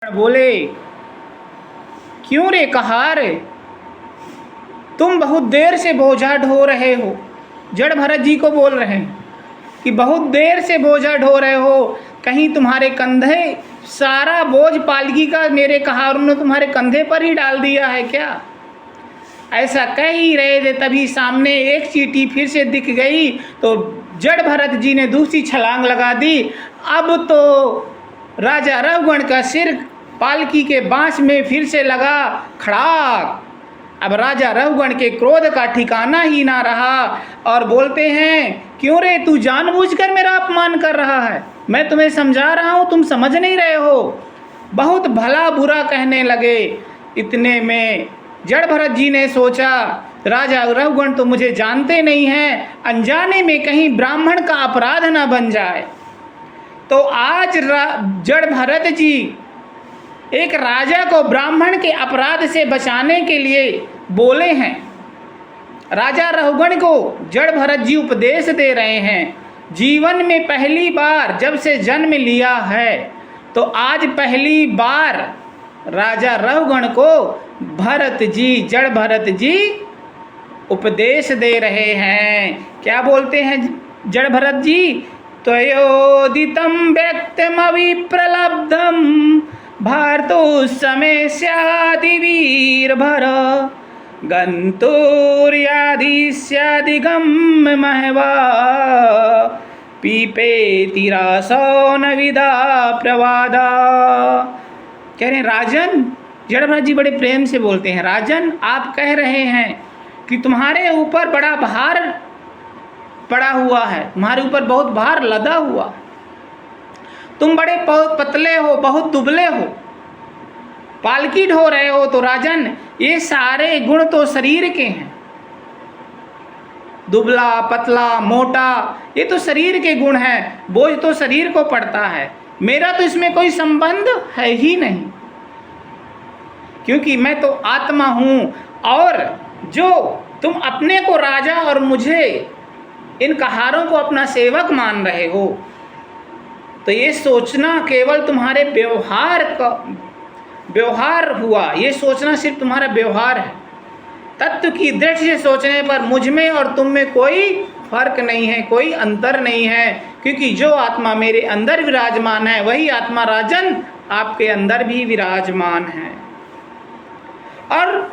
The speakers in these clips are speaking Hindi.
बोले, क्यों रे कहार, तुम बहुत देर से बोझा ढो रहे हो। जड़ भरत जी को बोल रहे हैं कि बहुत देर से बोझा ढो रहे हो, कहीं तुम्हारे कंधे सारा बोझ पालकी का मेरे कहारों ने तुम्हारे कंधे पर ही डाल दिया है क्या। ऐसा कह ही रहे थे, तभी सामने एक चींटी फिर से दिख गई तो जड़ भरत जी ने दूसरी छलांग लगा दी। अब तो राजा रघुगण का सिर पालकी के बांस में फिर से लगा खड़ाक। अब राजा रघुगण के क्रोध का ठिकाना ही ना रहा और बोलते हैं, क्यों रे तू जानबूझकर मेरा अपमान कर रहा है। मैं तुम्हें समझा रहा हूँ, तुम समझ नहीं रहे हो। बहुत भला बुरा कहने लगे। इतने में जड़ भरत जी ने सोचा, राजा रघुगण तो मुझे जानते नहीं हैं, अनजाने में कहीं ब्राह्मण का अपराध ना बन जाए। तो आज जड़ भरत जी एक राजा को ब्राह्मण के अपराध से बचाने के लिए बोले हैं। राजा रघुगण को जड़ भरत जी उपदेश दे रहे हैं। जीवन में पहली बार जब से जन्म लिया है तो आज पहली बार राजा रघुगण को भरत जी, जड़ भरत जी उपदेश दे रहे हैं। क्या बोलते हैं जड़ भरत जी, त्वयोदितं व्यक्तमविप्रलब्धं भारतो समय स्यादि वीरभर गन्तुर्यादि स्यादिगम्य महवा पीपेति रासो न विदा प्रवादा। कह रहे हैं राजन, जड़ भरत जी बड़े प्रेम से बोलते हैं, राजन आप कह रहे हैं कि तुम्हारे ऊपर बड़ा भार पड़ा हुआ है, तुम्हारे ऊपर बहुत भार लदा हुआ, तुम बड़े पतले हो, बहुत दुबले हो, पालकी ढो रहे हो। तो राजन ये सारे गुण तो शरीर के हैं, दुबला पतला मोटा ये तो शरीर के गुण हैं, बोझ तो शरीर को पड़ता है। मेरा तो इसमें कोई संबंध है ही नहीं, क्योंकि मैं तो आत्मा हूँ। और जो तुम अपने को राजा और मुझे इन कहारों को अपना सेवक मान रहे हो, तो ये सोचना केवल तुम्हारे व्यवहार हुआ, ये सोचना सिर्फ तुम्हारा व्यवहार है। तत्व की दृष्टि से सोचने पर मुझ में और तुम में कोई फर्क नहीं है, कोई अंतर नहीं है, क्योंकि जो आत्मा मेरे अंदर विराजमान है वही आत्मा राजन आपके अंदर भी विराजमान है। और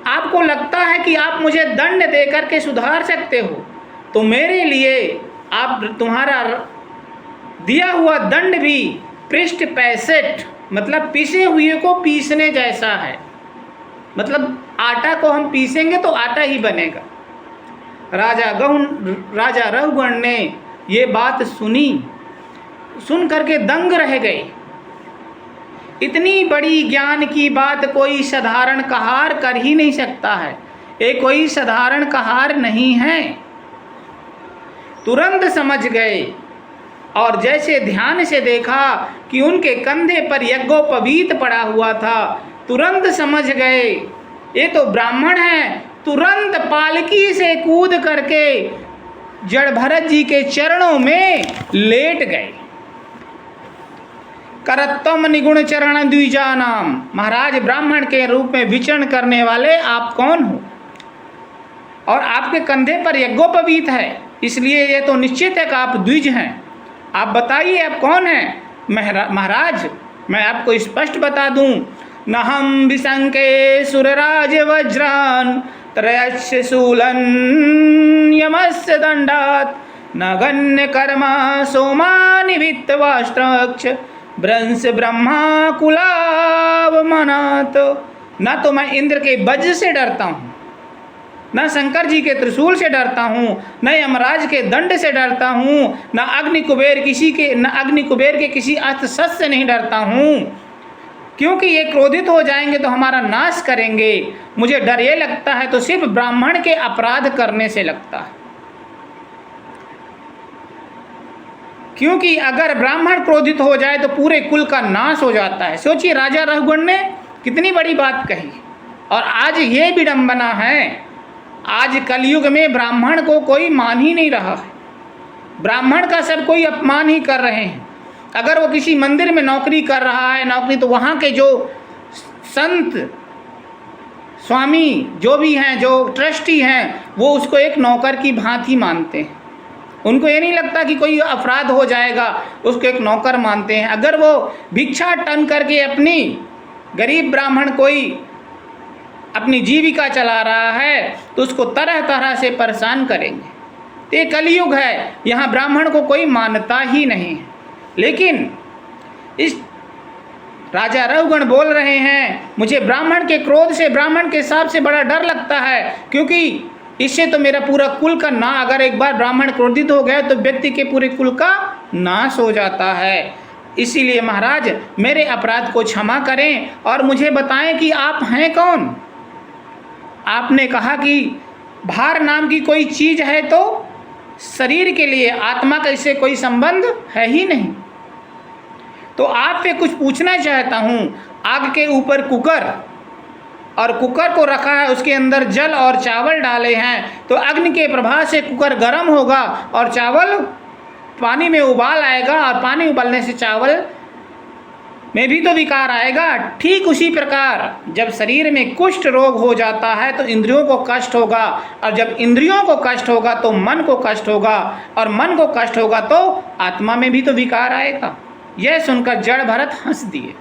आपको लगता है कि आप मुझे दंड दे करके सुधार सकते हो, तो मेरे लिए आप तुम्हारा दिया हुआ दंड भी पृष्ठ 65 मतलब पीसे हुए को पीसने जैसा है। मतलब आटा को हम पीसेंगे तो आटा ही बनेगा। राजा रघुगण ने ये बात सुनी, सुन करके दंग रह गए। इतनी बड़ी ज्ञान की बात कोई साधारण कहार कर ही नहीं सकता है, ये कोई साधारण कहार नहीं है। तुरंत समझ गए और जैसे ध्यान से देखा कि उनके कंधे पर यज्ञोपवीत पड़ा हुआ था, तुरंत समझ गए ये तो ब्राह्मण है। तुरंत पालकी से कूद करके जड़ भरत जी के चरणों में लेट गए। करत्तम निगुण चरण द्विजानाम, महाराज ब्राह्मण के रूप में विचरण करने वाले आप कौन हो, और आपके कंधे पर यज्ञोपवीत है, इसलिए ये तो निश्चित है कि आप द्विज हैं। आप बताइए आप कौन हैं। महाराज मैं आपको स्पष्ट बता दूं, न हम विशंके सुरराज वज्रान त्रयस्य शूलन यमस्य दंडात न गण्य कर्मा सोमानि वित्तवाष्ट्रक्ष भ्रंश ब्रह्मा कुलावमनात्। न तो मैं इंद्र के वज्र से डरता हूँ, न शंकर जी के त्रिशूल से डरता हूँ, न यमराज के दंड से डरता हूँ, न अग्नि कुबेर के किसी अस्त्र शस्त्र से नहीं डरता हूँ, क्योंकि ये क्रोधित हो जाएंगे तो हमारा नाश करेंगे। मुझे डर ये लगता है तो सिर्फ ब्राह्मण के अपराध करने से लगता है, क्योंकि अगर ब्राह्मण क्रोधित हो जाए तो पूरे कुल का नाश हो जाता है। सोचिए राजा रघुगण ने कितनी बड़ी बात कही। और आज ये विडंबना है, आज कलयुग में ब्राह्मण को कोई मान ही नहीं रहा है, ब्राह्मण का सब कोई अपमान ही कर रहे हैं। अगर वो किसी मंदिर में नौकरी कर रहा है नौकरी, तो वहाँ के जो संत स्वामी जो भी हैं, जो ट्रस्टी हैं, वो उसको एक नौकर की भांति मानते हैं। उनको ये नहीं लगता कि कोई अपराध हो जाएगा, उसको एक नौकर मानते हैं। अगर वो भिक्षा टन करके अपनी गरीब ब्राह्मण कोई अपनी जीविका चला रहा है तो उसको तरह तरह से परेशान करेंगे। ये कलयुग है, यहाँ ब्राह्मण को कोई मान्यता ही नहीं है। लेकिन इस राजा रघुगण बोल रहे हैं, मुझे ब्राह्मण के क्रोध से, ब्राह्मण के शाप से बड़ा डर लगता है, क्योंकि इससे तो मेरा पूरा कुल का ना, अगर एक बार ब्राह्मण क्रोधित हो गया तो व्यक्ति के पूरे कुल का नाश हो जाता है। इसीलिए महाराज मेरे अपराध को क्षमा करें और मुझे बताएं कि आप हैं कौन। आपने कहा कि भार नाम की कोई चीज़ है, तो शरीर के लिए आत्मा का इससे कोई संबंध है ही नहीं। तो आपसे कुछ पूछना चाहता हूँ। आग के ऊपर कुकर, और कुकर को रखा है, उसके अंदर जल और चावल डाले हैं, तो अग्नि के प्रभाव से कुकर गर्म होगा और चावल पानी में उबाल आएगा, और पानी उबलने से चावल में भी तो विकार आएगा। ठीक उसी प्रकार जब शरीर में कुष्ठ रोग हो जाता है तो इंद्रियों को कष्ट होगा, और जब इंद्रियों को कष्ट होगा तो मन को कष्ट होगा, और मन को कष्ट होगा तो आत्मा में भी तो विकार आएगा। यह सुनकर जड़ भरत हंस दिए।